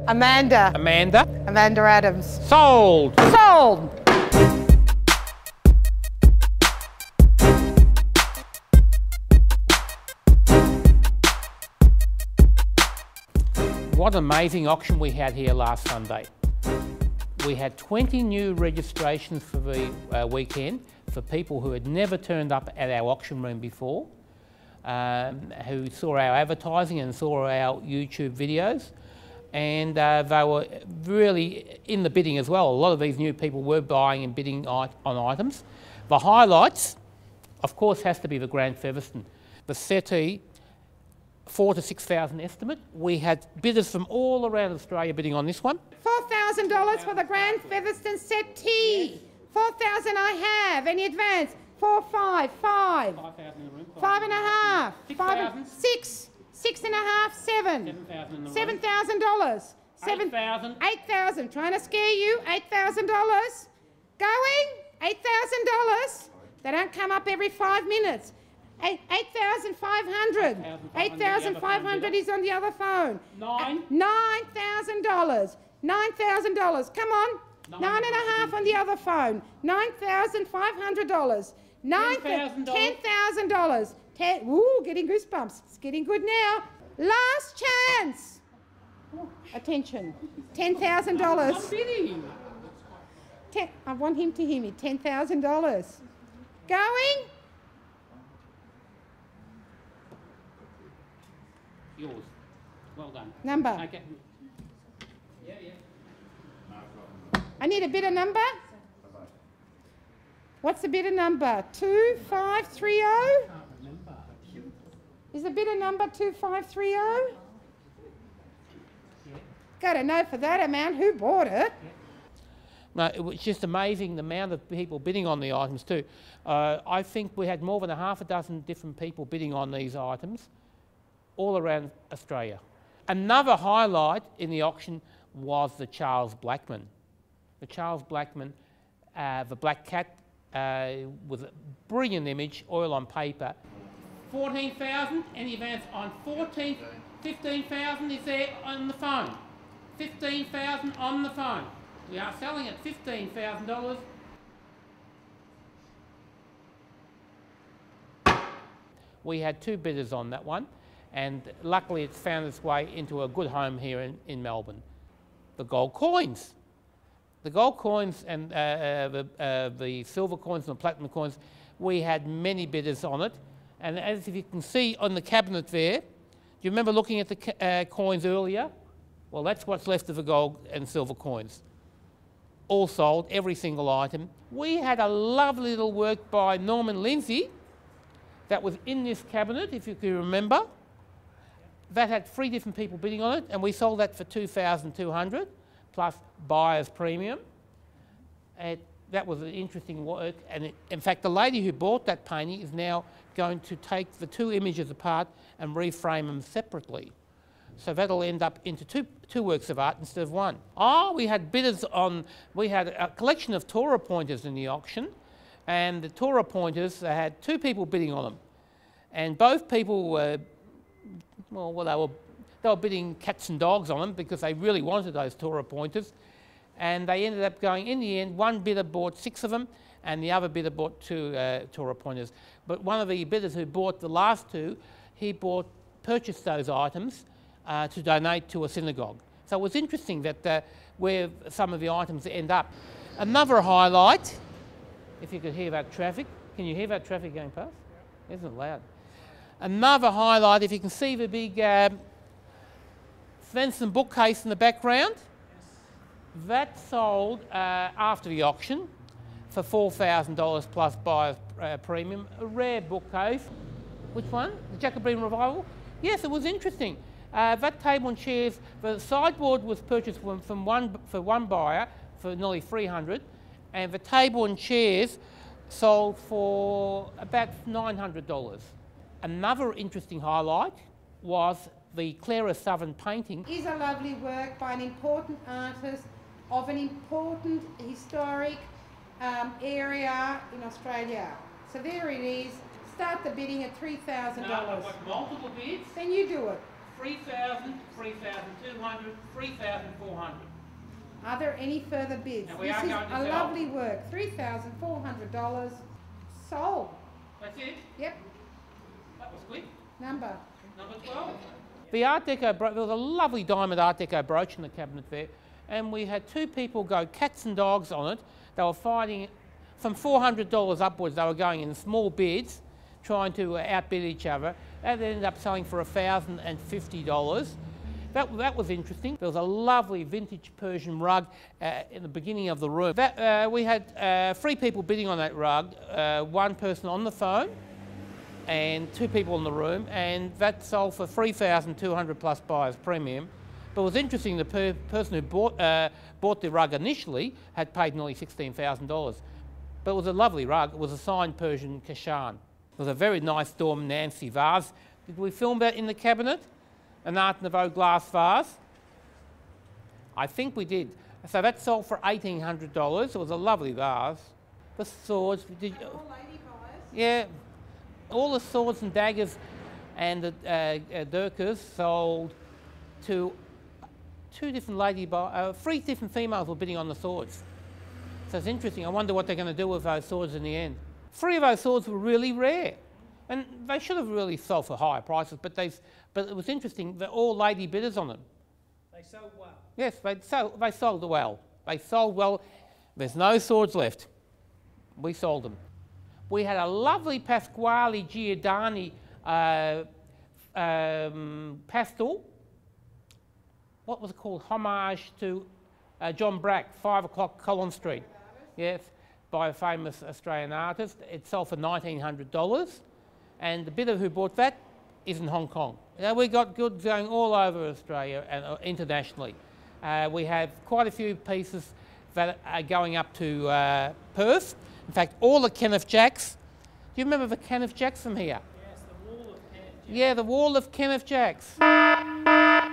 Amanda. Amanda. Amanda Addams. Sold. Sold. What an amazing auction we had here last Sunday. We had 20 new registrations for the weekend for people who had never turned up at our auction room before, who saw our advertising and saw our YouTube videos, and they were really in the bidding as well. A lot of these new people were buying and bidding on items. The highlights, of course, has to be the Grand Featherston. The settee, 4,000 to 6,000 estimate. We had bidders from all around Australia bidding on this one. $4,000 for the Grand Featherston settee. Yes. 4,000 I have. Any advance? 4, 5, 5. 5,000 in the room. 5 and a half. 6,000. 6. 6 and a half, 7. 7,000 in the room. $7,000. 8,000. 8,000. Trying to scare you. $8,000. Going? $8,000. They don't come up every 5 minutes. 8,500. 8,500 is on the other phone. $9,000. $9,000. Come on. 9.5 on the other phone. $9,500. $10,000. Ooh, getting goosebumps. It's getting good now. Last chance. Attention. $10,000. I want him to hear me. $10,000. Going? Yours. Well done. Number. Okay. Yeah. I need a bidder number. What's the bidder number? 2530? Is the bidder number 2530? Yeah. Got to know for that amount who bought it. Yeah. No, it was just amazing the amount of people bidding on the items too. I think we had more than half a dozen different people bidding on these items all around Australia. Another highlight in the auction was the Charles Blackman. The Charles Blackman, the black cat, with a brilliant image, oil on paper. 14,000, any advance on 14, 15,000 is there on the phone. 15,000 on the phone. We are selling at $15,000. We had 2 bidders on that one, and luckily it's found its way into a good home here in Melbourne. The gold coins. The gold coins and the silver coins and the platinum coins, we had many bidders on it. And as you can see on the cabinet there, do you remember looking at the coins earlier? Well, that's what's left of the gold and silver coins. All sold, every single item. We had a lovely little work by Norman Lindsay that was in this cabinet, if you can remember. That had 3 different people bidding on it, and we sold that for $2,200 plus buyer's premium. That was an interesting work, and in fact, the lady who bought that painting is now going to take the 2 images apart and reframe them separately. So that'll end up into two works of art instead of 1. We had bidders on, we had a collection of Torah pointers in the auction, and the Torah pointers, they had 2 people bidding on them. And both people were, well, they were bidding cats and dogs on them because they really wanted those Torah pointers. And they ended up going, in the end, one bidder bought 6 of them and the other bidder bought 2 Torah pointers. But one of the bidders who bought the last 2, he purchased those items to donate to a synagogue. So it was interesting that where some of the items end up. Another highlight, if you could hear that traffic, can you hear that traffic going past? Isn't it loud? Another highlight, if you can see the big Svensson bookcase in the background, that sold after the auction for $4,000 plus buyer's premium. A rare bookcase. Which one? The Jacobean Revival? Yes, it was interesting. That table and chairs, the sideboard was purchased for one buyer for nearly $300, and the table and chairs sold for about $900. Another interesting highlight was the Clara Southern painting. Is a lovely work by an important artist of an important historic area in Australia. So there it is. Start the bidding at $3,000. No, I've got multiple bids. Then you do it. 3,000, 3,200, 3,400. Are there any further bids? And we This are is going to a sell. lovely work. $3,400 sold. That's it? Yep. That was quick. Number. Number 12. The Art Deco, there was a lovely diamond Art Deco brooch in the cabinet there, and we had two people go cats and dogs on it. They were fighting from $400 upwards. They were going in small bids, trying to outbid each other. That ended up selling for $1,050. That was interesting. There was a lovely vintage Persian rug in the beginning of the room. We had 3 people bidding on that rug, 1 person on the phone and 2 people in the room, and that sold for $3,200 plus buyer's premium. But it was interesting, the person who bought the rug initially had paid nearly $16,000. But it was a lovely rug. It was a signed Persian Kashan. It was a very nice Storm Nancy vase. Did we film that in the cabinet? An Art Nouveau glass vase? I think we did. So that sold for $1,800. It was a lovely vase. The swords, All lady buyers. yeah, all the swords and daggers and the dirkers sold to 3 different females were bidding on the swords. So it's interesting. I wonder what they're going to do with those swords in the end. 3 of those swords were really rare, and they should have really sold for higher prices. But it was interesting. They're all lady bidders on them. They sold well. Yes, they sold well. They sold well. There's no swords left. We sold them. We had a lovely Pasquale Giordani pastel. What was it called? Homage to John Brack, 5 o'clock Collins Street. Yes, by a famous Australian artist. It sold for $1,900, and the bidder who bought that is in Hong Kong. We got goods going all over Australia and internationally. We have quite a few pieces that are going up to Perth. In fact, all the Kenneth Jacks. Do you remember the Kenneth Jacks from here? Yes, the wall of Kenneth Jacks. Yeah, the wall of Kenneth Jacks.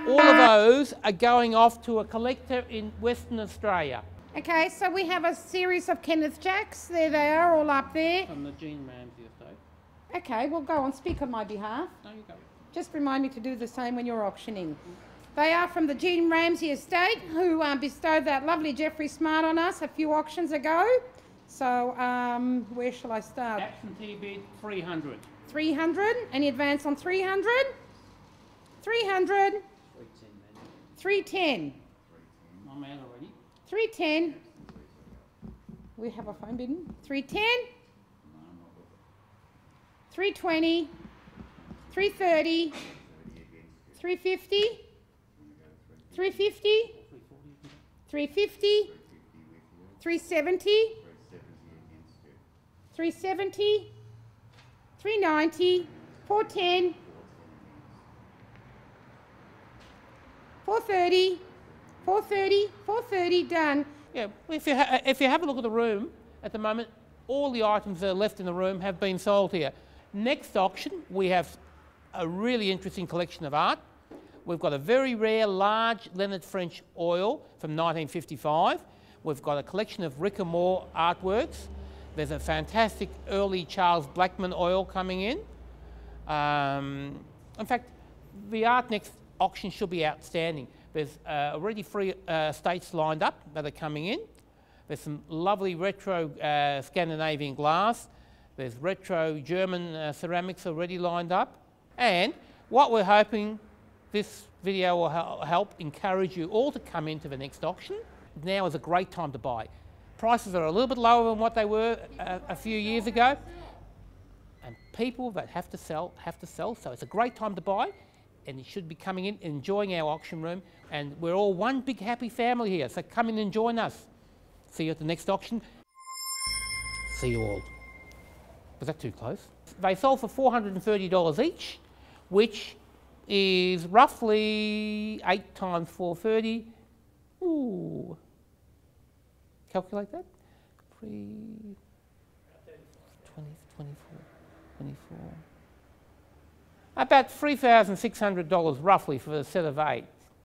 All of those are going off to a collector in Western Australia. Okay, so we have a series of Kenneth Jacks. There they are, all up there. From the Jean Ramsey estate. Okay, well, go on, speak on my behalf. No, you go. Just remind me to do the same when you're auctioning. They are from the Jean Ramsey estate, who bestowed that lovely Jeffrey Smart on us a few auctions ago. So, where shall I start? Absentee bid 300. 300. Any advance on 300? 300. 310. I'm out already. 310. We have a phone bidding. 310. 320. 330. 350. 350. 350. 370. 370. 390. 410. 430. 430. 430. Done. Yeah, if you have a look at the room at the moment, all the items that are left in the room have been sold here. Next auction, we have a really interesting collection of art. We've got a very rare large Leonard French oil from 1955. We've got a collection of Rick and Moore artworks. There's a fantastic early Charles Blackman oil coming in. In fact, the art next auction should be outstanding. There's already 3 estates lined up that are coming in. There's some lovely retro Scandinavian glass. There's retro German ceramics already lined up. And what we're hoping this video will help encourage you all to come into the next auction. Now is a great time to buy. Prices are a little bit lower than what they were a few years ago. And people that have to sell, so it's a great time to buy. And you should be coming in, enjoying our auction room. And we're all one big happy family here. So come in and join us. See you at the next auction. See you all. Was that too close? They sold for $430 each, which is roughly 8 times 430. Ooh. Calculate that. 20, 24, 24. About $3,600 roughly for a set of 8.